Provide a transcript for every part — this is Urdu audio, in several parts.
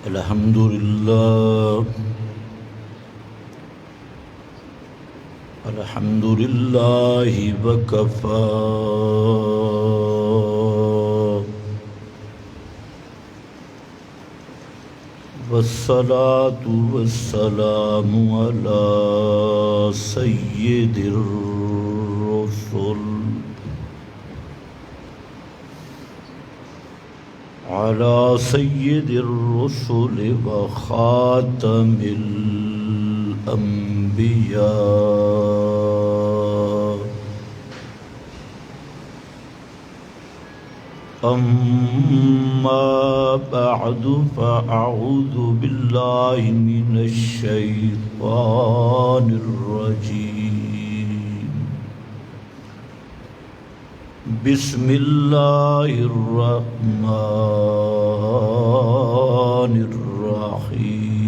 الحمد لله الحمد لله وكفى والصلاة والسلام على سيد الرسل وخاتم الأنبياء أما بعد فأعوذ بالله من الشيطان الرجيم بسم الله الرحمن الرحيم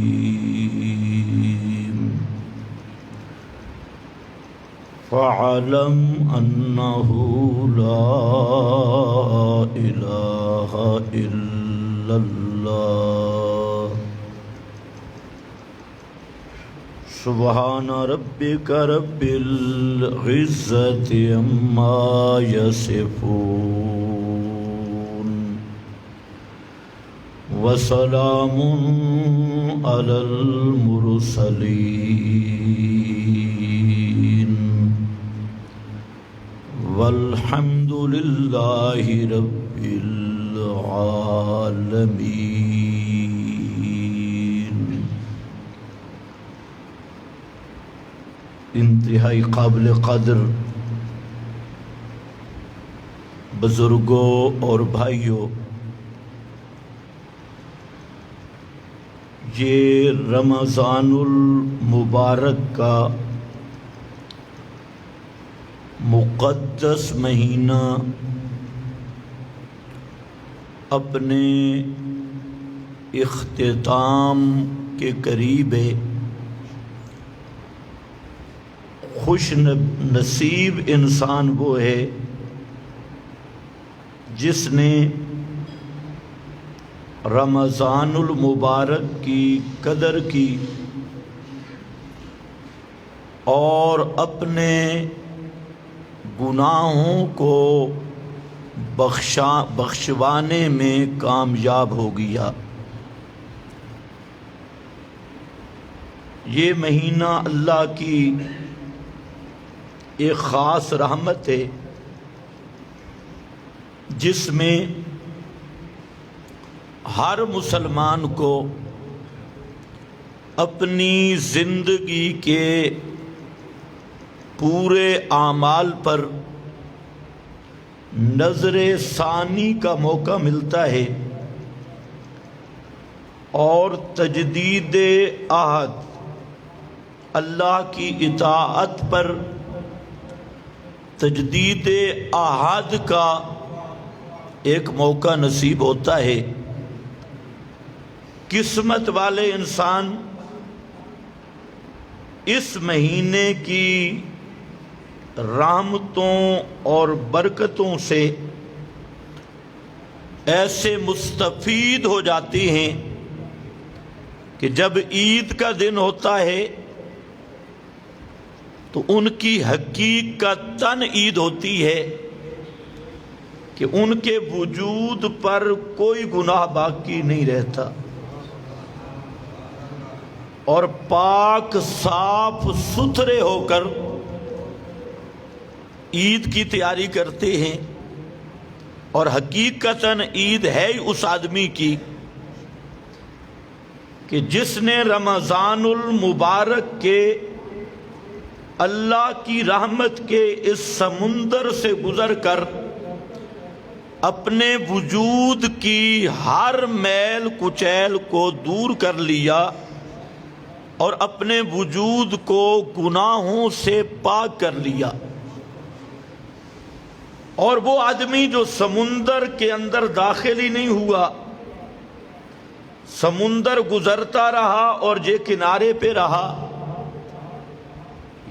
فاعلم أنه لا إله إلا الله سبحان ربك رب العزة عما يصفون وسلام على المرسلين والحمد لله رب العالمين۔ انتہائی قابل قدر بزرگوں اور بھائیوں، یہ رمضان المبارک کا مقدس مہینہ اپنے اختتام کے قریب ہے۔ خوش نصیب انسان وہ ہے جس نے رمضان المبارک کی قدر کی اور اپنے گناہوں کو بخشوانے میں کامیاب ہو گیا۔ یہ مہینہ اللہ کی ایک خاص رحمت ہے جس میں ہر مسلمان کو اپنی زندگی کے پورے اعمال پر نظر ثانی کا موقع ملتا ہے اور تجدید عہد، اللہ کی اطاعت پر تجدید عہد کا ایک موقع نصیب ہوتا ہے۔ قسمت والے انسان اس مہینے کی رحمتوں اور برکتوں سے ایسے مستفید ہو جاتے ہیں کہ جب عید کا دن ہوتا ہے تو ان کی حقیقتاً عید ہوتی ہے کہ ان کے وجود پر کوئی گناہ باقی نہیں رہتا اور پاک صاف ستھرے ہو کر عید کی تیاری کرتے ہیں۔ اور حقیقتاً عید ہے اس آدمی کی کہ جس نے رمضان المبارک کے اللہ کی رحمت کے اس سمندر سے گزر کر اپنے وجود کی ہر میل کچیل کو دور کر لیا اور اپنے وجود کو گناہوں سے پاک کر لیا۔ اور وہ آدمی جو سمندر کے اندر داخل ہی نہیں ہوا، سمندر گزرتا رہا اور یہ کنارے پہ رہا،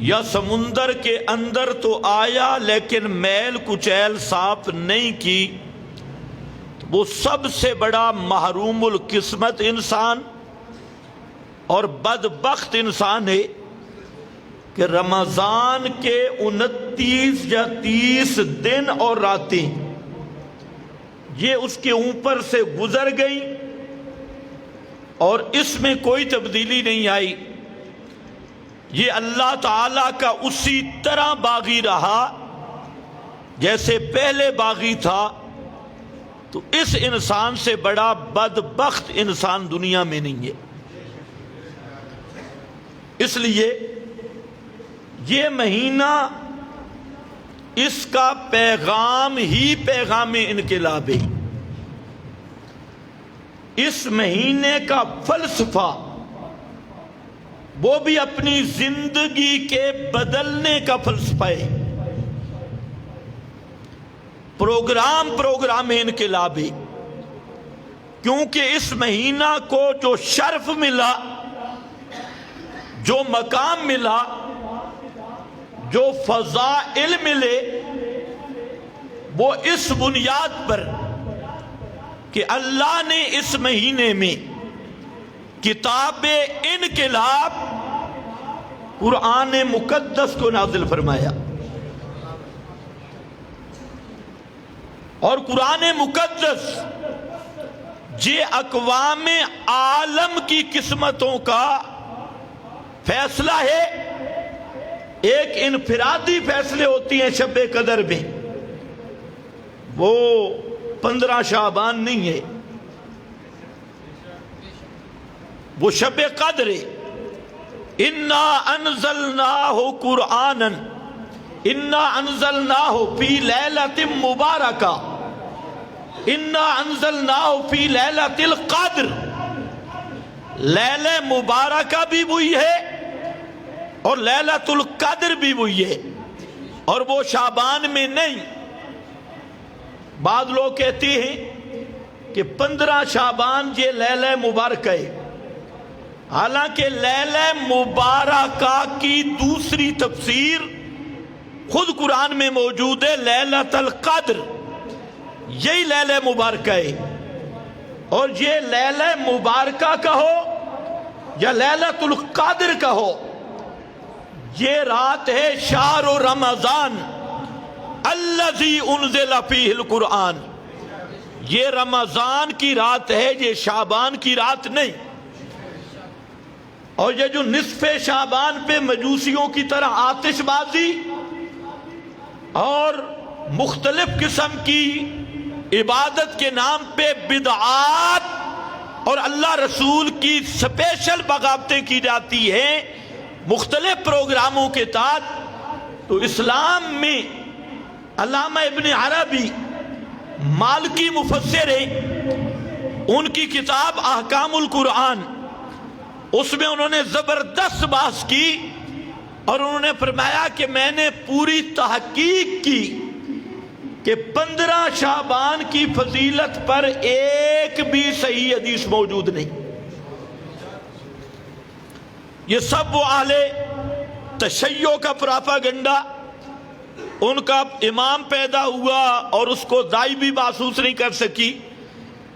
یا سمندر کے اندر تو آیا لیکن میل کچیل صاف نہیں کی، تو وہ سب سے بڑا محروم القسمت انسان اور بدبخت انسان ہے کہ رمضان کے 29 یا 30 دن اور راتیں یہ اس کے اوپر سے گزر گئی اور اس میں کوئی تبدیلی نہیں آئی. یہ اللہ تعالیٰ کا اسی طرح باغی رہا جیسے پہلے باغی تھا. تو اس انسان سے بڑا بدبخت انسان دنیا میں نہیں ہے. اس لیے یہ مہینہ اس کا پیغام ہی پیغام انقلاب ہے. اس مہینے کا فلسفہ وہ بھی اپنی زندگی کے بدلنے کا فلسفہ ہے. پروگرام انقلابی، کیونکہ اس مہینہ کو جو شرف ملا، جو مقام ملا، جو فضائل ملے، وہ اس بنیاد پر کہ اللہ نے اس مہینے میں کتاب انقلاب قرآن مقدس کو نازل فرمایا. اور قرآن مقدس یہ اقوام عالم کی قسمتوں کا فیصلہ ہے. ایک انفرادی فیصلے ہوتی ہیں شب قدر میں، وہ 15 شعبان نہیں ہے، وہ شب قدر ہے. انا انزلناہ قرآنا انا انزلناہ فی لیلۃ مبارکہ انا انزلناہ فی لیلۃ القدر. لیلہ مبارکہ بھی وہی ہے اور لیلۃ القدر بھی وہی ہے، اور وہ شعبان میں نہیں. بعض لوگ کہتے ہیں کہ 15 شعبان یہ لیلہ مبارکہ ہے، حالانکہ لیلہ مبارکہ کی دوسری تفسیر خود قرآن میں موجود ہے. لیلۃ القدر یہی لیلہ مبارکہ ہے. اور یہ لیلہ مبارکہ کہو یا لیلۃ القدر کہو، یہ رات ہے شہر رمضان الذی انزل فیہ القرآن. یہ رمضان کی رات ہے، یہ شعبان کی رات نہیں. اور یہ جو نصف شعبان پہ مجوسیوں کی طرح آتش بازی اور مختلف قسم کی عبادت کے نام پہ بدعات اور اللہ رسول کی سپیشل بغاوتیں کی جاتی ہیں مختلف پروگراموں کے تحت، تو اسلام میں علامہ ابن عربی مالکی مفسر ہیں، ان کی کتاب احکام القرآن، اس میں انہوں نے زبردست بحث کی اور انہوں نے فرمایا کہ میں نے پوری تحقیق کی کہ 15 شعبان کی فضیلت پر ایک بھی صحیح حدیث موجود نہیں. یہ سب وہ اہل تشیع کا پراپاگنڈا، ان کا امام پیدا ہوا اور اس کو دائی بھی محسوس نہیں کر سکی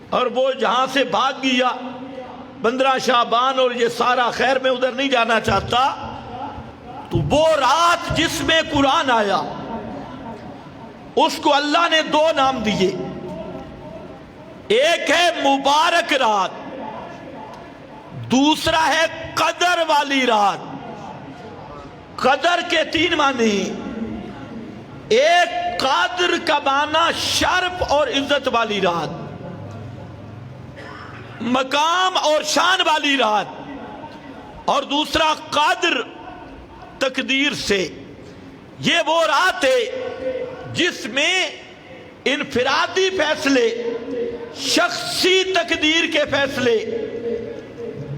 اور وہ جہاں سے بھاگ گیا 15 شعبان اور یہ سارا خیر میں ادھر نہیں جانا چاہتا. تو وہ رات جس میں قرآن آیا اس کو اللہ نے 2 نام دیے. ایک ہے مبارک رات، دوسرا ہے قدر والی رات. قدر کے 3 معنی، ایک قادر کا معنی شرف اور عزت والی رات، مقام اور شان والی رات، اور دوسرا قادر تقدیر سے. یہ وہ رات ہے جس میں انفرادی فیصلے، شخصی تقدیر کے فیصلے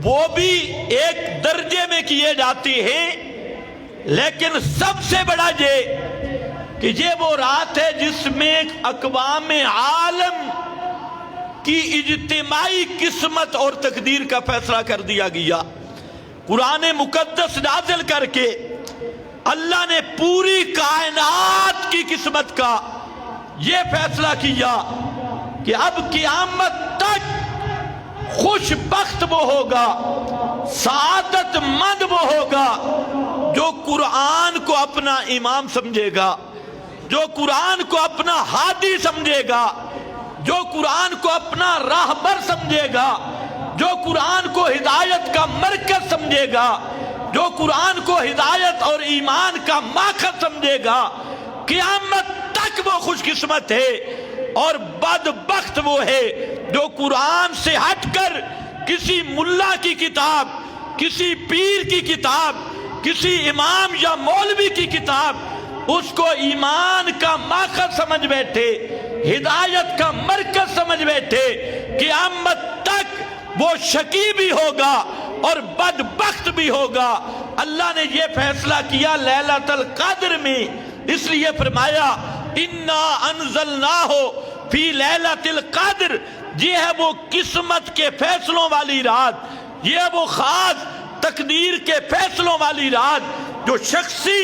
وہ بھی ایک درجے میں کیے جاتے ہیں، لیکن سب سے بڑا یہ کہ یہ وہ رات ہے جس میں اقوام عالم کی اجتماعی قسمت اور تقدیر کا فیصلہ کر دیا گیا. قرآن مقدس نازل کر کے اللہ نے پوری کائنات کی قسمت کا یہ فیصلہ کیا کہ اب قیامت تک خوش بخت وہ ہوگا، سعادت مند وہ ہوگا جو قرآن کو اپنا امام سمجھے گا، جو قرآن کو اپنا ہادی سمجھے گا، جو قرآن کو اپنا راہبر سمجھے گا، جو قرآن کو ہدایت کا مرکز سمجھے گا، جو قرآن کو ہدایت اور ایمان کا ماخذ سمجھے گا۔ قیامت تک وہ خوش قسمت ہے، اور بدبخت وہ ہے جو قرآن سے ہٹ کر کسی ملا کی کتاب، کسی پیر کی کتاب، کسی امام یا مولوی کی کتاب اس کو ایمان کا ماخذ سمجھ بیٹھے، ہدایت کا مرکز سمجھ بیٹھے۔ قیامت تک وہ شقی بھی ہوگا اور بدبخت بھی ہوگا۔ اللہ نے یہ فیصلہ کیا لیلۃ القدر میں، اس لیے فرمایا انا انزلناہ فی لیلۃ القدر، یہ ہے وہ قسمت کے فیصلوں والی رات، یہ ہے وہ خاص تقدیر کے فیصلوں والی رات۔ جو شخصی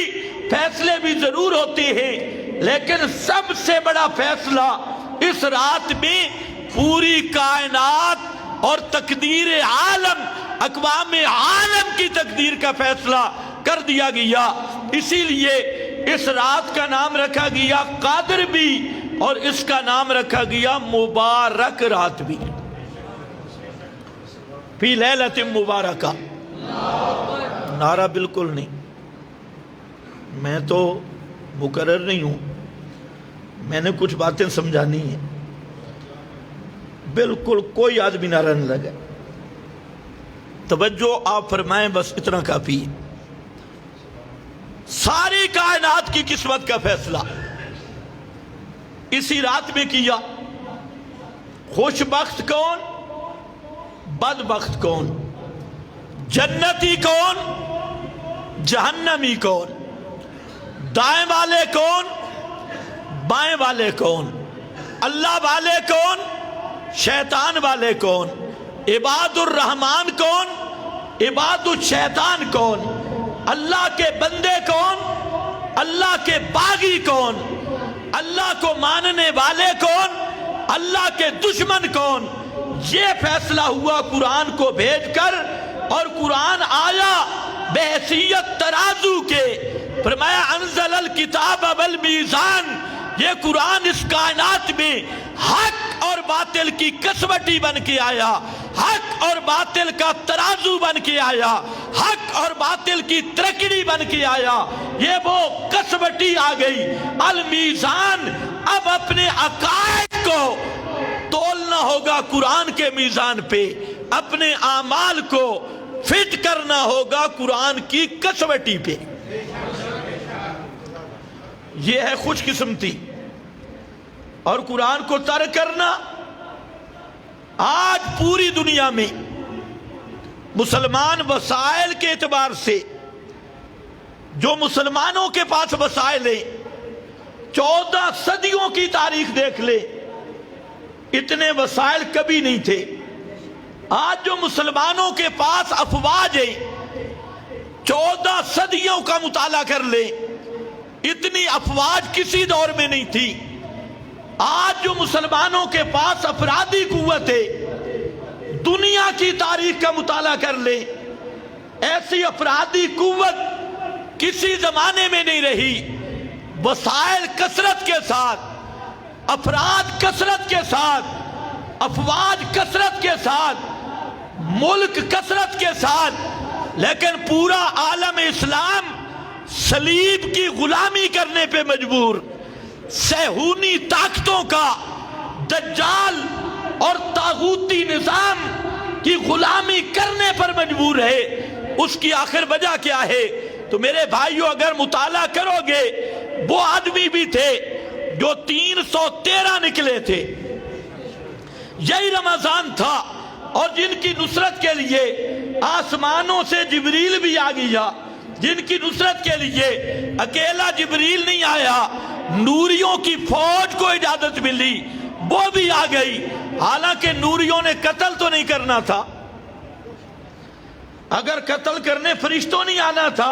فیصلے بھی ضرور ہوتے ہیں، لیکن سب سے بڑا فیصلہ اس رات میں پوری کائنات اور تقدیر عالم، اقوام عالم کی تقدیر کا فیصلہ کر دیا گیا۔ اسی لیے اس رات کا نام رکھا گیا قادر بھی، اور اس کا نام رکھا گیا مبارک رات بھی، فی لیلۃ مبارکہ۔ نعرہ بالکل نہیں، میں تو مقرر نہیں ہوں، میں نے کچھ باتیں سمجھانی ہیں، بالکل کوئی آدمی نعرہ نہ لگے۔ توجہ آپ فرمائیں، بس اتنا کافی ہے۔ ساری کائنات کی قسمت کا فیصلہ اسی رات میں کیا۔ خوش بخت کون، بدبخت کون، جنتی کون، جہنمی کون، دائیں والے کون، بائیں والے کون، اللہ والے کون، شیطان والے کون، عباد الرحمن کون، عباد الشیطان کون، اللہ کے بندے کون، اللہ کے باغی کون، اللہ کو ماننے والے کون، اللہ کے دشمن کون۔ یہ فیصلہ ہوا قرآن کو بھیج کر، اور قرآن آیا بحیثیت ترازو کے۔ فرمایا انزل الکتاب والمیزان، یہ قرآن اس کائنات میں حق اور باطل کی کسوٹی بن کے آیا، حق اور باطل کا ترازو بن کے آیا، حق اور باطل کی ترکڑی بن کے آیا۔ یہ وہ کسوٹی آ گئی، المیزان۔ اب اپنے عقائد کو تولنا ہوگا قرآن کے میزان پہ، اپنے اعمال کو فٹ کرنا ہوگا قرآن کی کسوٹی پہ۔ یہ ہے خوش قسمتی۔ اور قرآن کو ترک کرنا، آج پوری دنیا میں مسلمان وسائل کے اعتبار سے جو مسلمانوں کے پاس وسائل ہیں، 14 صدیوں کی تاریخ دیکھ لے، اتنے وسائل کبھی نہیں تھے۔ آج جو مسلمانوں کے پاس افواج ہیں، 14 صدیوں کا مطالعہ کر لے، اتنی افواج کسی دور میں نہیں تھی۔ آج جو مسلمانوں کے پاس افرادی قوت ہے، دنیا کی تاریخ کا مطالعہ کر لے، ایسی افرادی قوت کسی زمانے میں نہیں رہی۔ وسائل کثرت کے ساتھ، افراد کثرت کے ساتھ، افواج کثرت کے ساتھ، ملک کثرت کے ساتھ، لیکن پورا عالم اسلام صلیب کی غلامی کرنے پہ مجبور، صہیونی طاقتوں کا، دجال اور طاغوتی نظام کی غلامی کرنے پر مجبور ہے۔ اس کی آخر وجہ کیا ہے؟ تو میرے بھائیوں، اگر مطالعہ کرو گے، وہ آدمی بھی تھے جو 313 نکلے تھے، یہی رمضان تھا، اور جن کی نصرت کے لیے آسمانوں سے جبریل بھی آ گیا، جن کی نصرت کے لیے اکیلا جبریل نہیں آیا، نوریوں کی فوج کو اجازت ملی، وہ بھی آ گئی۔ حالانکہ نوریوں نے قتل تو نہیں کرنا تھا، اگر قتل کرنے فرشتوں نہیں آنا تھا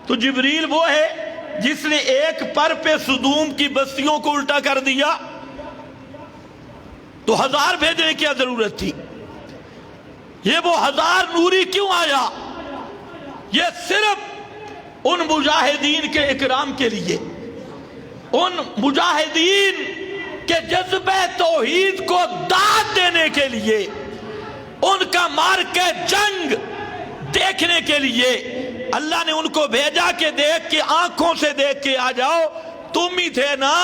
تو جبریل وہ ہے جس نے ایک پر پہ صدوم کی بستیوں کو الٹا کر دیا، تو 1000 بھیجنے کی ضرورت تھی؟ یہ وہ 1000 نوری کیوں آیا؟ یہ صرف ان مجاہدین کے اکرام کے لیے، ان مجاہدین کے جذبہ توحید کو داد دینے کے لیے، ان کا مار کے جنگ دیکھنے کے لیے اللہ نے ان کو بھیجا کہ دیکھ کے آنکھوں سے دیکھ کے آ جاؤ۔ تم ہی تھے نا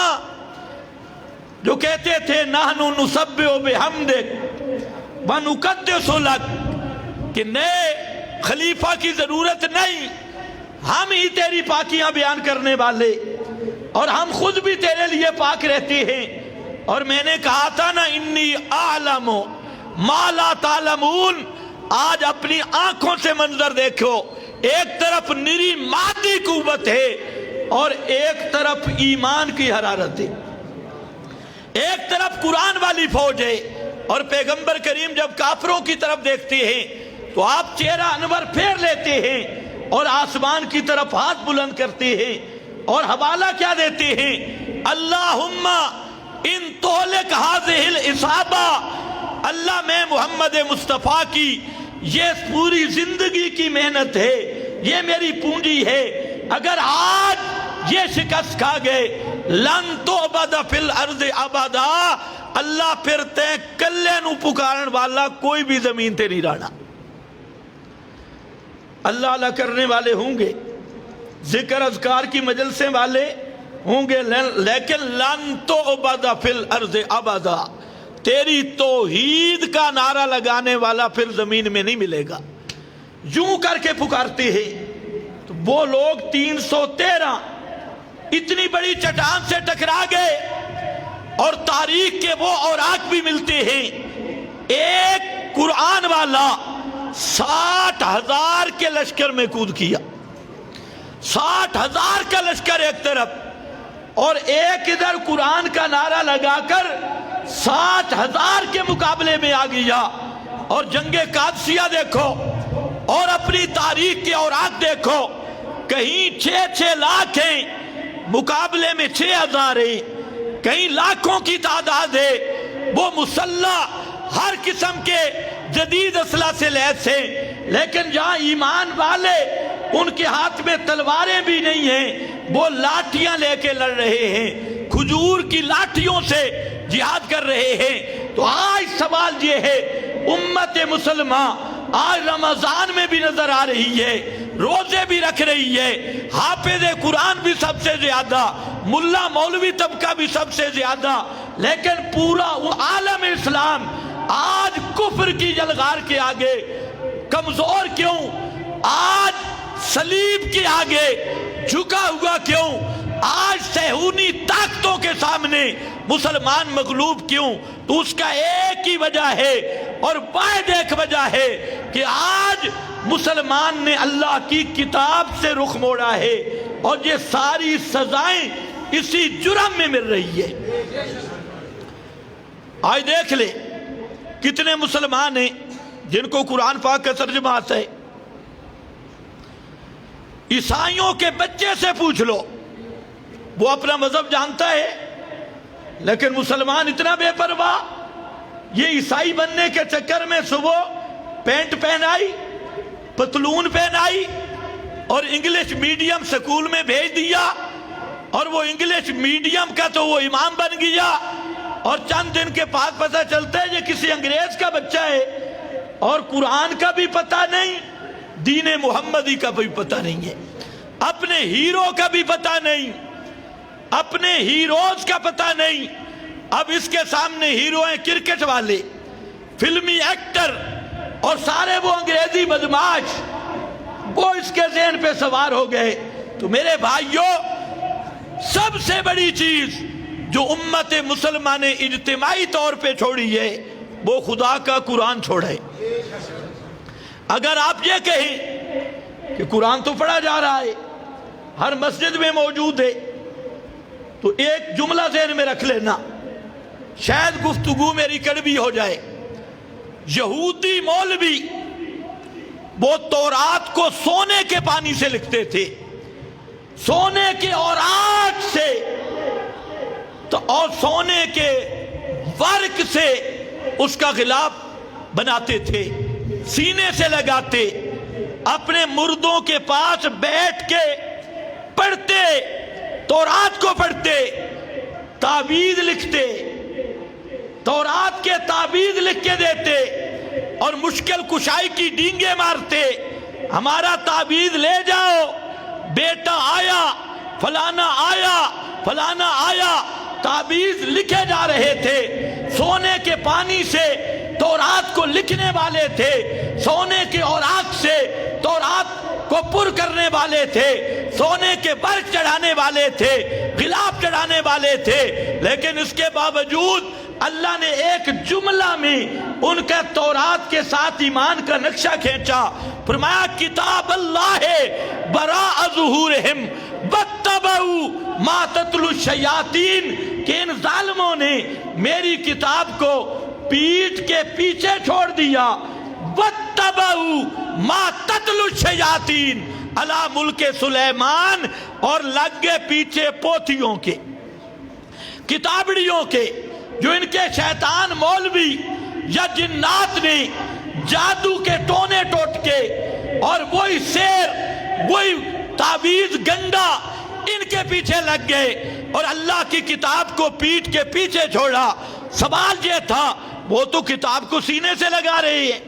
جو کہتے تھے نحن نسبح بحمدک ونقدس لک، کہ نئے خلیفہ کی ضرورت نہیں، ہم ہی تیری پاکیاں بیان کرنے والے، اور ہم خود بھی تیرے لیے پاک رہتے ہیں۔ اور میں نے کہا تھا نا انی اعلم ما لا تعلمون، آج اپنی آنکھوں سے منظر دیکھو، ایک طرف نری مادی قوت ہے اور ایک طرف ایمان کی حرارت ہے، ایک طرف قرآن والی فوج ہے، اور پیغمبر کریم جب کافروں کی طرف دیکھتے ہیں تو آپ چہرہ انور پھیر لیتے ہیں اور آسمان کی طرف ہاتھ بلند کرتے ہیں اور حوالہ کیا دیتے ہیں؟ اللہم ان تہلک ھذہ العصابہ، اللہ میں محمد مصطفیٰ کی یہ پوری زندگی کی محنت ہے، یہ میری پونجی ہے، اگر آج یہ شکست کھا گئے لن تعبد فی الارض ابدا، اللہ پھر تے کلے نو پکارن والا کوئی بھی زمین تے نہیں رہنا۔ اللہ اللہ کرنے والے ہوں گے، ذکر اذکار کی مجلسیں والے ہوں گے، لیکن لن تعبد فی الارض ابدا، تیری توحید کا نعرہ لگانے والا پھر زمین میں نہیں ملے گا۔ یوں کر کے پکارتے ہیں تو وہ لوگ 313 اتنی بڑی چٹان سے ٹکرا گئے، اور تاریخ کے وہ اوراق بھی ملتے ہیں، ایک قرآن والا 60,000 کے لشکر میں کود کیا، 60,000 کا لشکر ایک طرف، اور ایک ادھر قرآن کا نعرہ لگا کر 60,000 کے مقابلے میں آ گیا۔ اور جنگ قادسیہ دیکھو اور اپنی تاریخ کے اوراق دیکھو، کہیں 6 لاکھ ہیں، مقابلے میں 6,000 ہیں، کہیں لاکھوں کی تعداد ہے، وہ مسلح ہر قسم کے جدید اسلحہ سے لیس ہیں، لیکن جہاں ایمان والے ان کے ہاتھ میں تلواریں بھی نہیں ہیں، وہ لاٹھیاں لے کے لڑ رہے ہیں، کھجور کی لاٹھیوں سے جہاد کر رہے ہیں۔ تو آج سوال یہ ہے، امت مسلمہ آج رمضان میں بھی نظر آ رہی ہے، روزے بھی رکھ رہی ہے، حافظ قرآن بھی سب سے زیادہ، ملا مولوی طبقہ بھی سب سے زیادہ، لیکن پورا عالم اسلام آج کفر کی جلغار کے آگے کمزور کیوں؟ آج صلیب کے آگے جھکا ہوا کیوں؟ آج صہیونی طاقتوں کے سامنے مسلمان مغلوب کیوں؟ تو اس کا ایک ہی وجہ ہے، اور واحد ایک وجہ ہے کہ آج مسلمان نے اللہ کی کتاب سے رخ موڑا ہے، اور یہ ساری سزائیں اسی جرم میں مل رہی ہے۔ آج دیکھ لے کتنے مسلمان ہیں جن کو قرآن پاک کا ترجمہ آتا ہے، عیسائیوں کے بچے سے پوچھ لو، وہ اپنا مذہب جانتا ہے، لیکن مسلمان اتنا بے پرواہ، یہ عیسائی بننے کے چکر میں صبح پینٹ پہنائی، پتلون پہنائی، اور انگلش میڈیم سکول میں بھیج دیا، اور وہ انگلش میڈیم کا تو وہ امام بن گیا، اور چند دن کے بعد پتہ چلتا ہے یہ کسی انگریز کا بچہ ہے، اور قرآن کا بھی پتہ نہیں، دین محمدی کا بھی پتہ نہیں ہے، اپنے ہیرو کا بھی پتہ نہیں، اپنے ہیروز کا پتہ نہیں۔ اب اس کے سامنے ہیرو ہیں کرکٹ والے، فلمی ایکٹر، اور سارے وہ انگریزی بدماش، وہ اس کے ذہن پہ سوار ہو گئے۔ تو میرے بھائیوں، سب سے بڑی چیز جو امت مسلمہ نے اجتماعی طور پہ چھوڑی ہے وہ خدا کا قرآن چھوڑے۔ اگر آپ یہ کہیں کہ قرآن تو پڑھا جا رہا ہے، ہر مسجد میں موجود ہے، تو ایک جملہ ذہن میں رکھ لینا، شاید گفتگو میری کڑوی ہو جائے۔ یہودی مولوی وہ تورات کو سونے کے پانی سے لکھتے تھے، سونے کے اوراق سے، اور سونے کے ورق سے اس کا غلاف بناتے تھے، سینے سے لگاتے، اپنے مردوں کے پاس بیٹھ کے پڑھتے، تورات کو پڑھتے، تعویذ لکھتے، تورات کے تعویذ لکھ کے دیتے اور مشکل کشائی کی ڈینگیں مارتے، ہمارا تعویذ لے جاؤ، بیٹا آیا، فلانا آیا، فلانا آیا، تعویذ لکھے جا رہے تھے۔ سونے کے پانی سے تورات کو لکھنے والے تھے، سونے کے اوراق سے تورات کو پر کرنے والے تھے، سونے کے برق چڑھانے والے تھے، غلاف چڑھانے والے تھے، لیکن اس کے باوجود اللہ نے ایک جملہ میں ان کے تورات کے ساتھ ایمان کا نقشہ کھینچا، فرمایا کتاب اللہ براء ظہورہم واتبعوا ما تتلو الشیاطین، کہ ان ظالموں نے میری کتاب کو پیٹھ کے پیچھے چھوڑ دیا، واتبعوا ما تتلو الشیاطین علی ملک سلیمان، اور لگ گئے پیچھے پوتھیوں کے، کتابڑیوں کے، جو ان کے شیطان مولوی یا جنات نے جادو کے ٹونے ٹوٹ کے اور وہی سیر، وہی تعویذ گنڈا ان کے پیچھے لگ گئے اور اللہ کی کتاب کو پیٹ کے پیچھے چھوڑا۔ سوال یہ تھا، وہ تو کتاب کو سینے سے لگا رہے ہیں،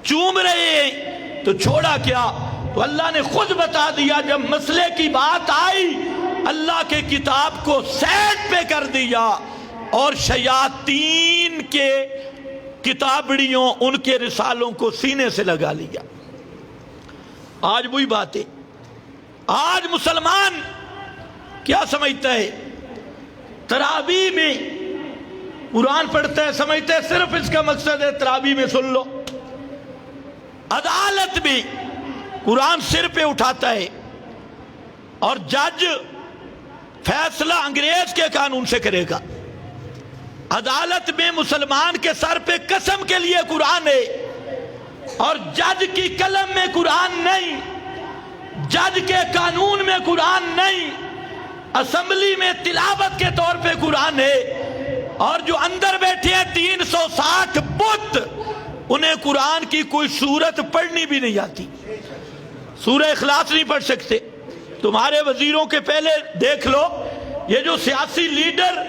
چوم رہے ہیں، تو چھوڑا کیا؟ تو اللہ نے خود بتا دیا، جب مسئلے کی بات آئی اللہ کے کتاب کو سیٹ پہ کر دیا اور شیاطین کے کتابڑیوں، ان کے رسالوں کو سینے سے لگا لیا۔ آج وہی بات ہے، آج مسلمان کیا سمجھتا ہے؟ تراویح میں قرآن پڑھتا ہے، سمجھتا ہے صرف اس کا مقصد ہے تراویح میں سن لو۔ عدالت میں قرآن سر پہ اٹھاتا ہے اور جج فیصلہ انگریز کے قانون سے کرے گا۔ عدالت میں مسلمان کے سر پہ قسم کے لیے قرآن ہے اور جج کی قلم میں قرآن نہیں، جج کے قانون میں قرآن نہیں، اسمبلی میں تلاوت کے طور پہ قرآن ہے، اور جو اندر بیٹھے ہیں 360 بت، انہیں قرآن کی کوئی سورت پڑھنی بھی نہیں آتی، سورہ اخلاص نہیں پڑھ سکتے۔ تمہارے وزیروں کے پہلے دیکھ لو، یہ جو سیاسی لیڈر،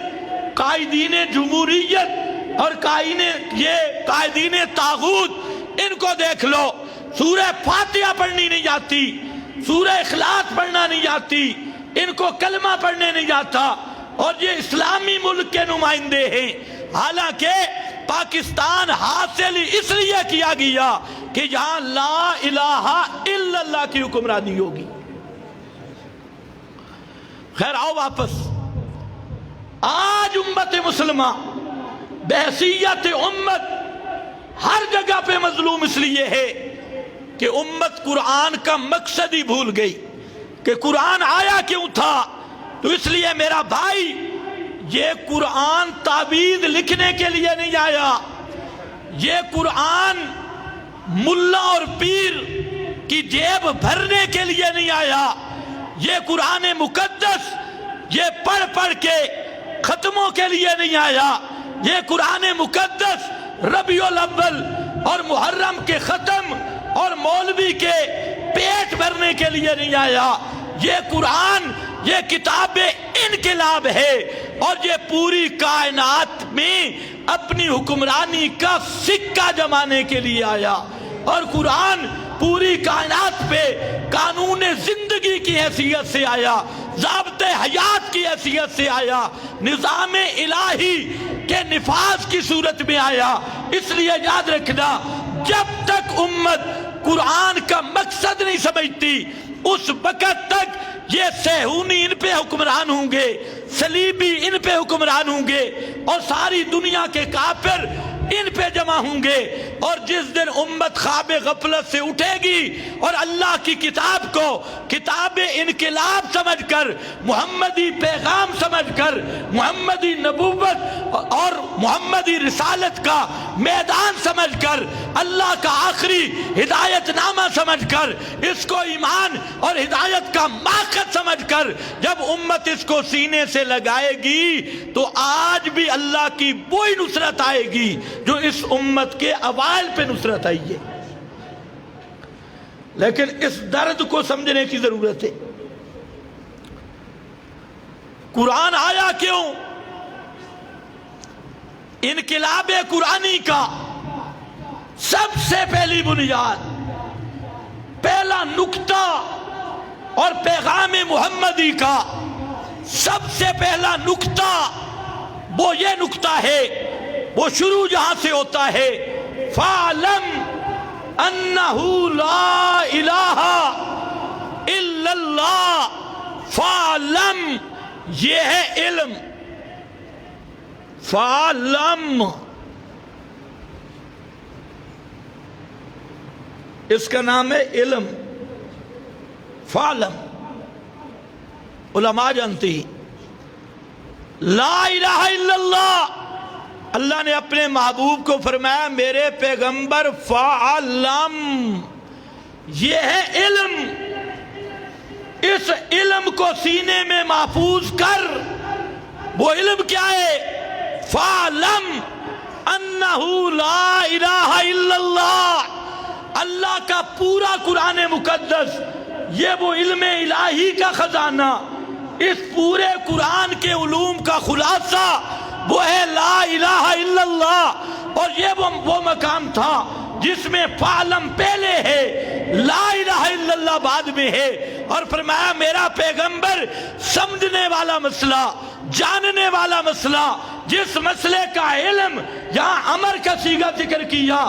قائدین جمہوریت اور قائدین طاغوت، ان کو دیکھ لو، سورہ فاتحہ پڑھنی نہیں آتی، سورہ اخلاص پڑھنا نہیں آتی، ان کو کلمہ پڑھنے نہیں آتا، اور یہ اسلامی ملک کے نمائندے ہیں۔ حالانکہ پاکستان حاصل اس لیے کیا گیا کہ یہاں لا الہ الا اللہ کی حکمرانی ہوگی۔ خیر آؤ واپس، آج امت مسلمہ بحیثیت امت ہر جگہ پہ مظلوم اس لیے ہے کہ امت قرآن کا مقصد ہی بھول گئی کہ قرآن آیا کیوں تھا۔ تو اس لیے میرا بھائی، یہ قرآن تعویذ لکھنے کے لیے نہیں آیا، یہ قرآن ملا اور پیر کی جیب بھرنے کے لیے نہیں آیا، یہ قرآن مقدس یہ پڑھ پڑھ کے ختموں کے لیے نہیں آیا، یہ قرآن مقدس ربیع الاول اور محرم کے ختم اور مولوی کے پیٹ بھرنے کے لیے نہیں آیا، یہ قرآن یہ کتاب انقلاب ہے اور یہ پوری کائنات میں اپنی حکمرانی کا سکہ جمانے کے لیے آیا، اور قرآن پوری کائنات پہ قانون زندگی کی حیثیت سے آیا، ضابطۂ حیات کی حیثیت سے آیا، نظام الہی کے نفاذ کی صورت میں آیا۔ اس لیے یاد رکھنا، جب تک امت قرآن کا مقصد نہیں سمجھتی، اس وقت تک یہ صہیونی ان پہ حکمران ہوں گے، صلیبی ان پہ حکمران ہوں گے، اور ساری دنیا کے کافر ان پہ جمع ہوں گے۔ اور جس دن امت خواب غفلت سے اٹھے گی اور اللہ کی کتاب کو کتاب انقلاب سمجھ کر، محمدی پیغام سمجھ کر، محمدی نبوت اور محمدی رسالت کا میدان سمجھ کر، اللہ کا آخری ہدایت نامہ سمجھ کر، اس کو ایمان اور ہدایت کا ماخذ سمجھ کر، جب امت اس کو سینے سے لگائے گی تو آج بھی اللہ کی وہی نصرت آئے گی جو اس امت کے اوائل پہ نصرت آئی ہے. لیکن اس درد کو سمجھنے کی ضرورت ہے. قرآن آیا کیوں؟ انقلاب قرآنی کا سب سے پہلی بنیاد، پہلا نقطہ اور پیغام محمدی کا سب سے پہلا نقطہ وہ یہ نقطہ ہے، وہ شروع جہاں سے ہوتا ہے فَعْلَمْ أَنَّهُ لَا إِلَٰهَ إِلَّا اللَّهُ. فَعْلَمْ یہ ہے علم. فَعْلَمْ اس کا نام ہے علم. فَعْلَمْ علماء جانتی لا الہ الا اللہ. اللہ نے اپنے محبوب کو فرمایا میرے پیغمبر فَعْلَمْ یہ ہے علم. اس علم کو سینے میں محفوظ کر. وہ علم کیا ہے؟ فَعْلَمْ أَنَّهُ لَا إِلَٰهَ إِلَّا اللَّهُ. اللہ کا پورا قرآن مقدس یہ وہ علم الہی کا خزانہ، اس پورے قرآن کے علوم کا خلاصہ وہ ہے لا الہ الا اللہ. اور یہ وہ مقام تھا جس میں فعلم پہلے ہے، لا الہ الا اللہ بعد میں ہے. اور فرمایا میرا پیغمبر سمجھنے والا مسئلہ، جاننے والا مسئلہ، جس مسئلے کا علم یہاں امر کا صیغہ ذکر کیا،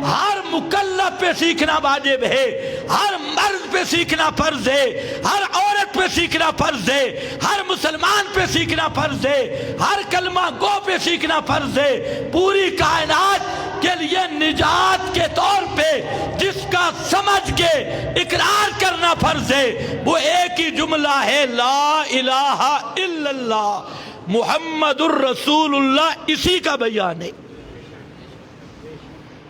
ہر مکلف پہ سیکھنا واجب ہے، ہر مرد پہ سیکھنا فرض ہے، ہر عورت پہ سیکھنا فرض ہے، ہر مسلمان پہ سیکھنا فرض ہے، ہر کلمہ گو پہ سیکھنا فرض ہے. پوری کائنات کے لیے نجات کے طور پہ جس کا سمجھ کے اقرار کرنا فرض ہے وہ ایک ہی جملہ ہے لا الہ الا اللہ محمد الرسول اللہ. اسی کا بیان ہے،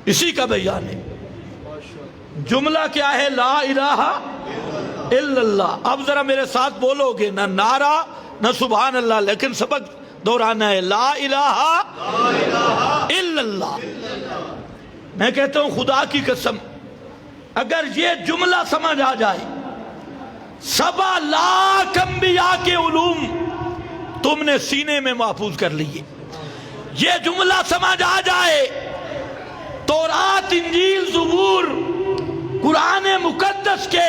اسی کا بیان ہے. جملہ کیا ہے؟ لا الہ الا اللہ. اب ذرا میرے ساتھ بولو گے، نہ نعرہ نہ سبحان اللہ، لیکن سبق دہرانا ہے لا الہ الا اللہ. میں کہتا ہوں خدا کی قسم اگر یہ جملہ سمجھ آ جائے، 7 لاکھ انبیاء کے علوم تم نے سینے میں محفوظ کر لیے. یہ جملہ سمجھ آ جائے، تورات انجیل زبور قرآن مقدس کے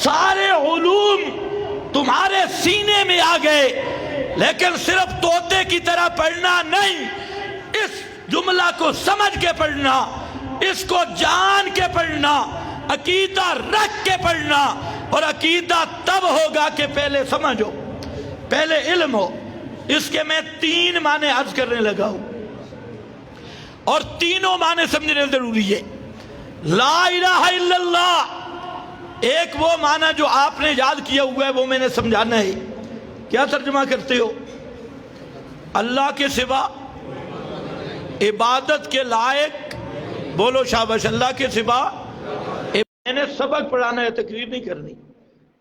سارے علوم تمہارے سینے میں آ گئے. لیکن صرف طوطے کی طرح پڑھنا نہیں، اس جملہ کو سمجھ کے پڑھنا، اس کو جان کے پڑھنا، عقیدہ رکھ کے پڑھنا. اور عقیدہ تب ہوگا کہ پہلے سمجھو، پہلے علم ہو. اس کے میں 3 معنی عرض کرنے لگا ہوں اور تینوں معنی سمجھنے ضروری ہے. لا الہ الا اللہ ایک وہ معنی جو آپ نے یاد کیا ہوا ہے وہ میں نے سمجھانا ہے. کیا ترجمہ کرتے ہو؟ اللہ کے سوا عبادت کے لائق، بولو شاباش، اللہ کے سوا. میں نے سبق پڑھانا ہے، تقریر نہیں کرنی.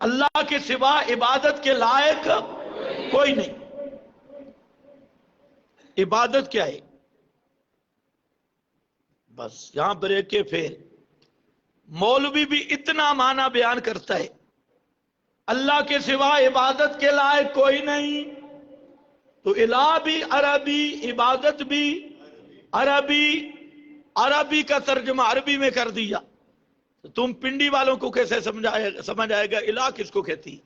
اللہ کے سوا عبادت کے لائق کوئی نہیں. عبادت کیا ہے؟ بس یہاں بریک کے فیل. مولوی بھی اتنا معنی بیان کرتا ہے، اللہ کے سوا عبادت کے لائق کوئی نہیں. تو الہ بھی عربی، عبادت بھی عربی، عربی کا ترجمہ عربی میں کر دیا. تم پنڈی والوں کو کیسے سمجھ آئے گا الہ کس کو کہتی؟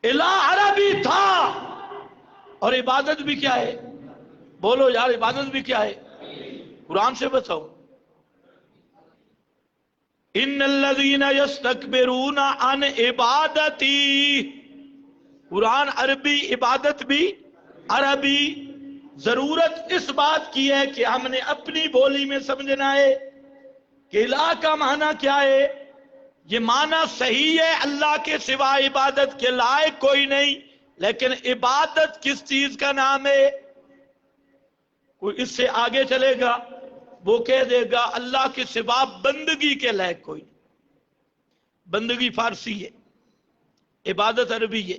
الہ عربی تھا. اور عبادت بھی کیا ہے؟ بولو یار، عبادت بھی کیا ہے؟ قرآن سے بتاؤ. ان الذین یستکبرون عن عبادتی. قرآن عربی، عبادت بھی عربی. ضرورت اس بات کی ہے کہ ہم نے اپنی بولی میں سمجھنا ہے کہ الہ کا معنی کیا ہے. یہ معنی صحیح ہے، اللہ کے سوا عبادت کے لائق کوئی نہیں. لیکن عبادت کس چیز کا نام ہے؟ کوئی اس سے آگے چلے گا وہ کہہ دے گا اللہ کے سوا بندگی کے لائق کوئی نہیں. بندگی فارسی ہے، عبادت عربی ہے.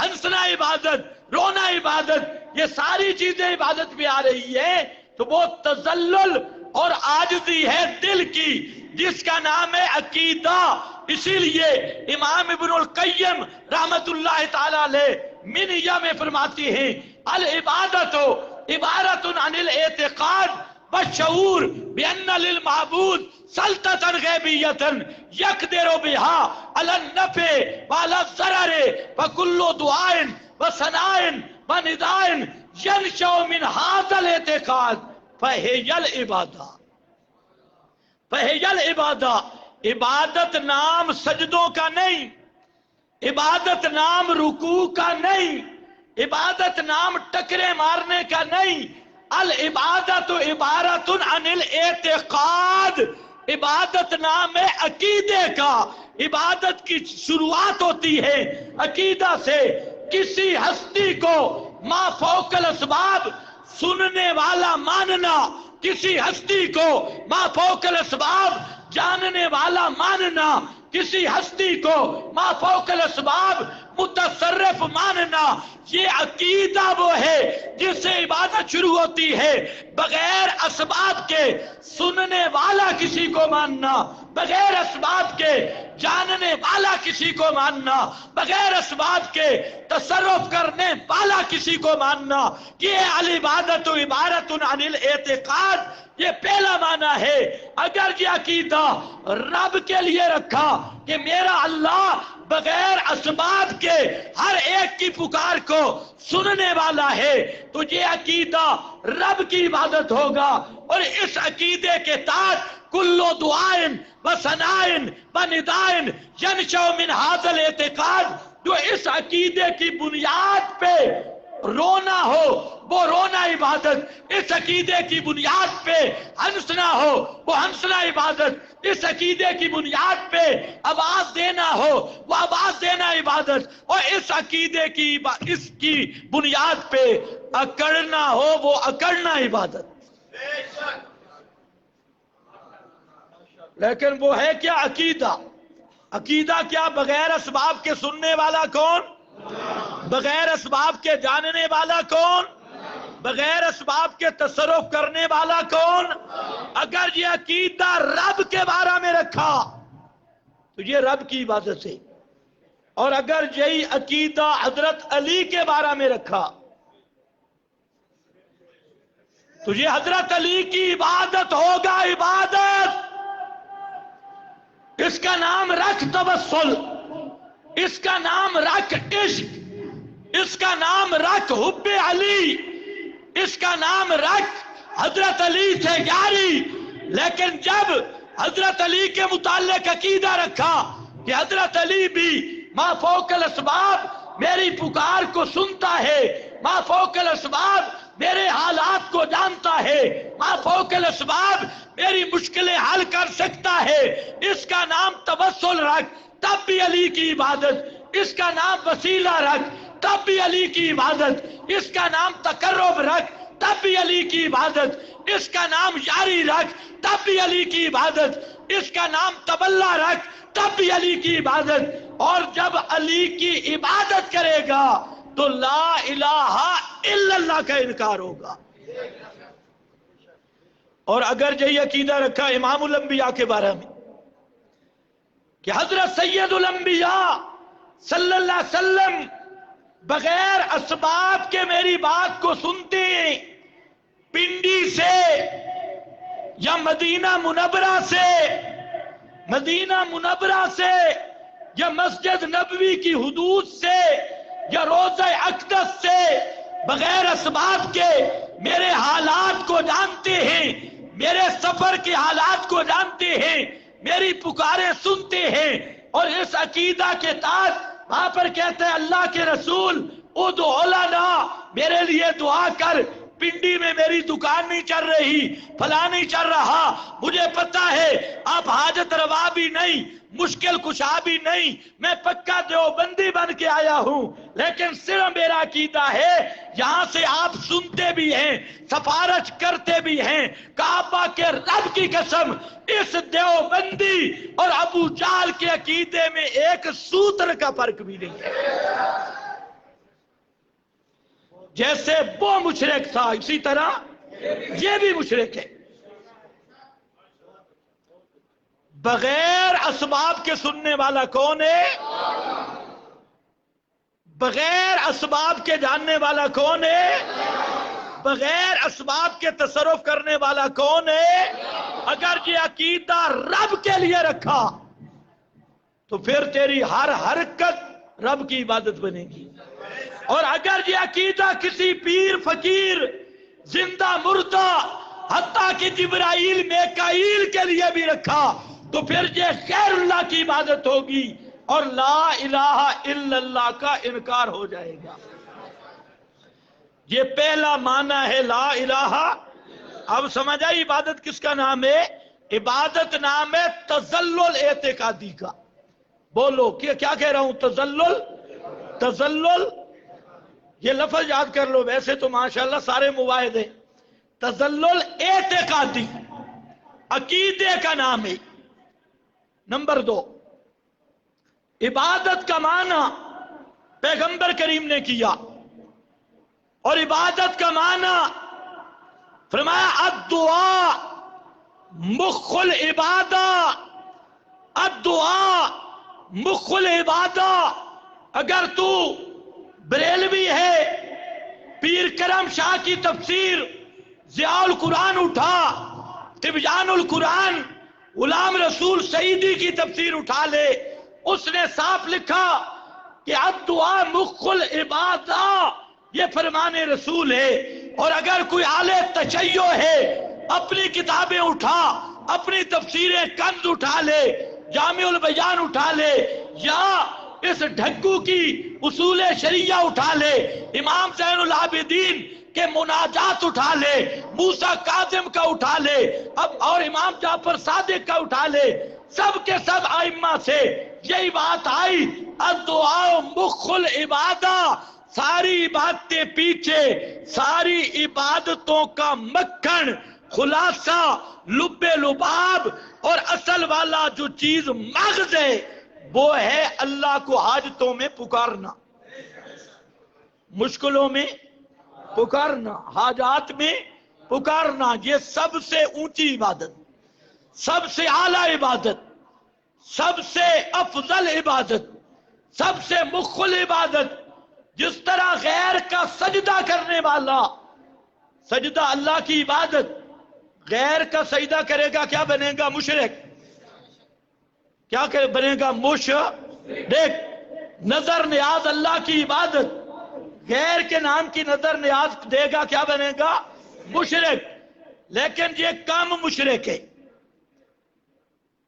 ہنسنا عبادت، رونا عبادت، یہ ساری چیزیں عبادت میں آ رہی ہے، تو وہ تذلل اور عاجزی ہے دل کی، جس کا نام ہے عقیدہ۔ اسی لیے امام ابن القیم رحمت اللہ تعالی علیہ منیہ میں فرماتے ہیں العبادت عبارت عن الاعتقاد والشعور بأن للمعبود سلطة غیبیة يقدر بها على النفع وعلى الضرر فكل دعاء وثناء ونداء ينشأ من هذا الاعتقاد فهي العبادة۔ فهي العبادة، عبادت نام سجدوں کا نہیں، عبادت نام رکوع کا نہیں، عبادت نام ٹکرے مارنے کا نہیں، العبادت عبارت عن الاعتقاد، عبادت نام ہے عقیدے کا۔ عبادت کی شروعات ہوتی ہے عقیدہ سے، کسی ہستی کو ما فوق الاسباب سننے والا ماننا، کسی ہستی کو ما فوق الاسباب جاننے والا ماننا، کسی ہستی کو ما فوق الاسباب متصرف ماننا، یہ عقیدہ وہ ہے جس سے عبادت شروع ہوتی ہے۔ بغیر اسباب کے سننے والا کسی کو ماننا، بغیر اسباب کے جاننے والا کسی کو ماننا، بغیر اسباب کے تصرف کرنے والا کسی کو ماننا، یہ العبادت عبارت عن الاعتقاد، یہ پہلا معنی ہے۔ اگر یہ عقیدہ رب کے لیے رکھا کہ میرا اللہ بغیر اسباب کے ہر ایک کی پکار کو سننے والا ہے، تو یہ عقیدہ رب کی عبادت ہوگا۔ اور اس عقیدے کے تحت کل دعائیں و ثنائیں و ندائیں ینشأ من ھذا الاعتقاد، جو اس عقیدے کی بنیاد پہ رونا ہو وہ رونا عبادت، اس عقیدے کی بنیاد پہ ہنسنا ہو وہ ہنسنا عبادت، اس عقیدے کی بنیاد پہ آواز دینا ہو وہ آواز دینا عبادت، اور اس عقیدے کی اس کی بنیاد پہ اکڑنا ہو وہ اکڑنا عبادت۔ لیکن وہ ہے کیا عقیدہ؟ عقیدہ کیا؟ بغیر اسباب کے سننے والا کون؟ بغیر اسباب کے جاننے والا کون؟ بغیر اسباب کے تصرف کرنے والا کون؟ اگر یہ عقیدہ رب کے بارے میں رکھا تو یہ رب کی عبادت ہے، اور اگر یہی عقیدہ حضرت علی کے بارے میں رکھا تو یہ حضرت علی کی عبادت ہوگا عبادت۔ اس کا نام رکھ توسل، اس کا نام رکھ عشق، اس کا نام رکھ حب علی، اس کا نام رکھ حضرت علی سے یاری۔ لیکن جب حضرت علی کے متعلق عقیدہ رکھا کہ حضرت علی بھی ما فوق الاسباب میری پکار کو سنتا ہے، ما فوق الاسباب میرے حالات کو جانتا ہے، ما فوق الاسباب میری مشکلیں حل کر سکتا ہے، اس کا نام توسل رکھ، تب بھی علی کی عبادت۔ اس کا نام وسیلہ رکھ، تب بھی علی کی عبادت۔ اس کا نام تقرب رکھ، تب بھی علی کی عبادت۔ اس کا نام یاری رکھ، تب بھی علی کی عبادت۔ اس کا نام تولا رکھ، تب بھی علی کی عبادت۔ اور جب علی کی عبادت کرے گا تو لا الہ الا اللہ کا انکار ہوگا۔ اور اگر یہی عقیدہ رکھا امام الانبیاء کے بارے میں کہ حضرت سید الانبیاء صلی اللہ علیہ وسلم بغیر اسباب کے میری بات کو سنتے ہیں، پنڈی سے یا مدینہ منورہ سے، مدینہ منورہ سے یا مسجد نبوی کی حدود سے یا روضہ اقدس سے، بغیر اسباب کے میرے حالات کو جانتے ہیں، میرے سفر کے حالات کو جانتے ہیں، میری پکاریں سنتے ہیں۔ اور اس عقیدہ کے تحت وہاں پر کہتے ہیں اللہ کے رسول ادعو لنا، میرے لیے دعا کر، پنڈی میں میری دکان نہیں چل رہی، فلاں نہیں چل رہا، مجھے پتا ہے آپ حاجت روا بھی نہیں، مشکل کشا بھی نہیں، میں پکا دیوبندی بن کے آیا ہوں، لیکن صرف میرا عقیدہ ہے یہاں سے آپ سنتے بھی ہیں، سفارش کرتے بھی ہیں. کعبہ کے رب کی قسم اس دیوبندی اور ابو جہل کے عقیدے میں ایک سوتر کا فرق بھی نہیں ہے. جیسے وہ مشرک تھا اسی طرح یہ بھی مشرک ہے. بغیر اسباب کے سننے والا کون ہے؟ بغیر اسباب کے جاننے والا کون ہے؟ بغیر اسباب کے تصرف کرنے والا کون ہے؟ اگر یہ عقیدہ رب کے لیے رکھا تو پھر تیری ہر حرکت رب کی عبادت بنے گی. اور اگر یہ عقیدہ کسی پیر فقیر زندہ مردہ حتیٰ کہ جبرائیل میکائیل کے لیے بھی رکھا تو پھر یہ غیر اللہ کی عبادت ہوگی اور لا الہ الا اللہ کا انکار ہو جائے گا. یہ پہلا معنی ہے لا الہ. اب سمجھ آئی عبادت کس کا نام ہے؟ عبادت نام ہے تذلل اعتقادی کا. بولو کیا کہہ رہا ہوں؟ تذلل. یہ لفظ یاد کر لو، ویسے تو ماشاءاللہ سارے مواحد ہیں. تذلل اعتقادی عقیدے کا نام ہے. نمبر 2، عبادت کا معنی پیغمبر کریم نے کیا، اور عبادت کا معنی فرمایا الدعاء مخ العبادہ. الدعاء مخ العبادہ. اگر تو بریلوی ہے، پیر کرم شاہ کی تفسیر ضیاء القرآن اٹھا، تبیان القرآن غلام رسول سعیدی کی تفسیر اٹھا لے، اس نے صاف لکھا کہ الدعاء مخ العبادہ یہ فرمان رسول ہے. اور اگر کوئی اہل تشیع ہے اپنی کتابیں اٹھا، اپنی تفسیریں کنز اٹھا لے، جامع البیان اٹھا لے، یا اس ڈھکو کی اصول شریعہ اٹھا لے، امام زین العابدین کہ مناجات اٹھا لے، موسیٰ کاظم کا اٹھا لے، اب اور امام جعفر صادق کا اٹھا لے، سب کے سب ائمہ سے یہی بات آئی الدعاء مخ العبادہ. ساری عبادتیں پیچھے، ساری عبادتوں کا مکھن، خلاصہ، لب لباب اور اصل والا جو چیز مغز ہے وہ ہے اللہ کو حاجتوں میں پکارنا، مشکلوں میں پکارنا، حاجات میں پکارنا. یہ سب سے اونچی عبادت، سب سے اعلیٰ عبادت، سب سے افضل عبادت، سب سے مخل عبادت. جس طرح غیر کا سجدہ کرنے والا، سجدہ اللہ کی عبادت، غیر کا سجدہ کرے گا کیا بنے گا؟ مشرک. کیا بنے گا؟ مشرک. نظر نیاز اللہ کی عبادت، غیر کے نام کی نظر نیاز دے گا کیا بنے گا؟ مشرک. لیکن یہ کم مشرک ہے.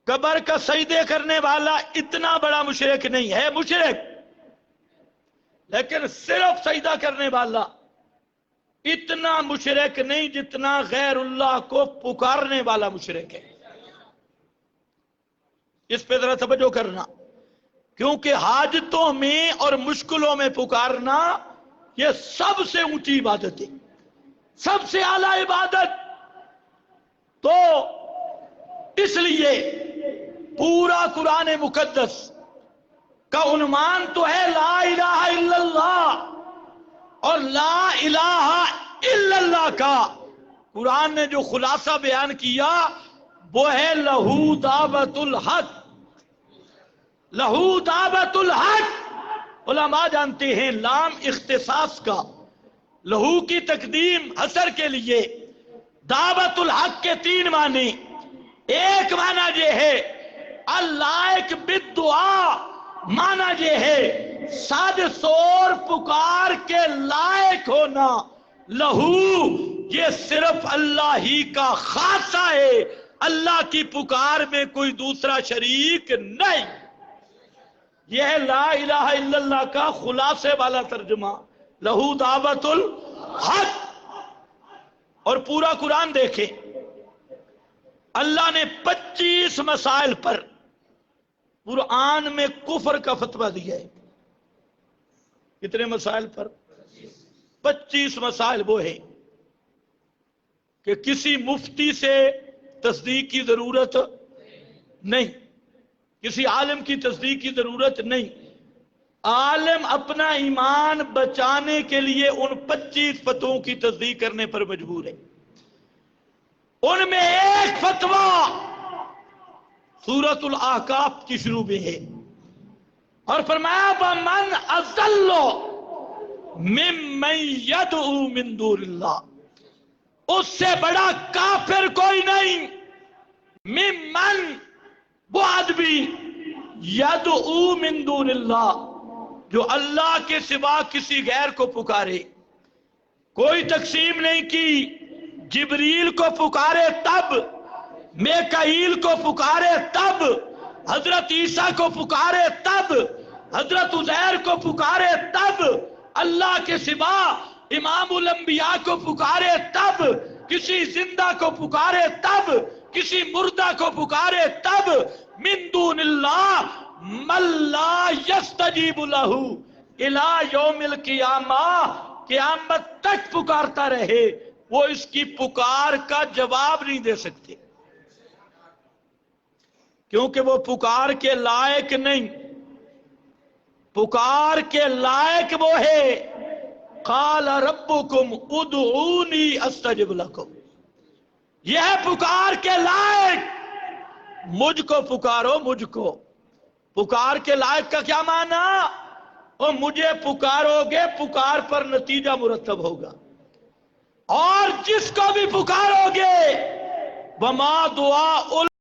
قبر کا سجدے کرنے والا اتنا بڑا مشرک نہیں ہے، مشرک، لیکن صرف سجدہ کرنے والا اتنا مشرک نہیں جتنا غیر اللہ کو پکارنے والا مشرک ہے. اس پہ ذرا توجہ کرنا، کیونکہ حاجتوں میں اور مشکلوں میں پکارنا یہ سب سے اونچی عبادت ہے، سب سے اعلیٰ عبادت. تو اس لیے پورا قرآن مقدس کا عنوان تو ہے لا الہ الا اللہ، اور لا الہ الا اللہ کا قرآن نے جو خلاصہ بیان کیا وہ ہے لہو دعوت الحق. لہو دعوت الحق. علماء جانتے ہیں لام اختصاص کا، لہو کی تقدیم حصر کے لیے. دعوت الحق کے 3 معنی. ایک معنی یہ ہے اللائق بالدعا، معنی یہ ہے ساد سور پکار کے لائق ہونا. لہو یہ صرف اللہ ہی کا خاصہ ہے، اللہ کی پکار میں کوئی دوسرا شریک نہیں. یہ ہے لا الہ الا اللہ کا خلاصے والا ترجمہ، لہو دعوت الحق. اور پورا قرآن دیکھیں، اللہ نے 25 مسائل پر قرآن میں کفر کا فتویٰ دیا ہے. کتنے مسائل پر؟ 25 مسائل وہ ہیں کہ کسی مفتی سے تصدیق کی ضرورت نہیں، کسی عالم کی تصدیق کی ضرورت نہیں. عالم اپنا ایمان بچانے کے لیے ان 25 فتووں کی تصدیق کرنے پر مجبور ہے. ان میں ایک فتویٰ سورۃ الاحقاف کی شروع میں ہے، اور فرمایا وَمَنْ أَضَلُّ مِمَّنْ يَدْعُو مِن دُونِ اللَّهِ، اس سے بڑا کافر کوئی نہیں. ممن، وہ آدمی، یدعو من دون اللہ، جو اللہ کے سوا کسی غیر کو پکارے. کوئی تقسیم نہیں کی. جبریل کو پکارے تب، میکائیل کو پکارے تب، حضرت عیسیٰ کو پکارے تب، حضرت عزیر کو پکارے تب، اللہ کے سوا امام الانبیاء کو پکارے تب، کسی زندہ کو پکارے تب، کسی مردہ کو پکارے تب. من دون اللہ من لا یستجیب لہ الی یوم القیامہ، قیامت تک پکارتا رہے، وہ اس کی پکار کا جواب نہیں دے سکتے، کیونکہ وہ پکار کے لائق نہیں. پکار کے لائق وہ ہے قال ربکم ادعونی استجب لکم، یہ ہے پکار کے لائق. مجھ کو پکارو، مجھ کو. پکار کے لائق کا کیا معنی؟ اور مجھے پکارو گے، پکار پر نتیجہ مرتب ہوگا. اور جس کو بھی پکارو گے وما دعاء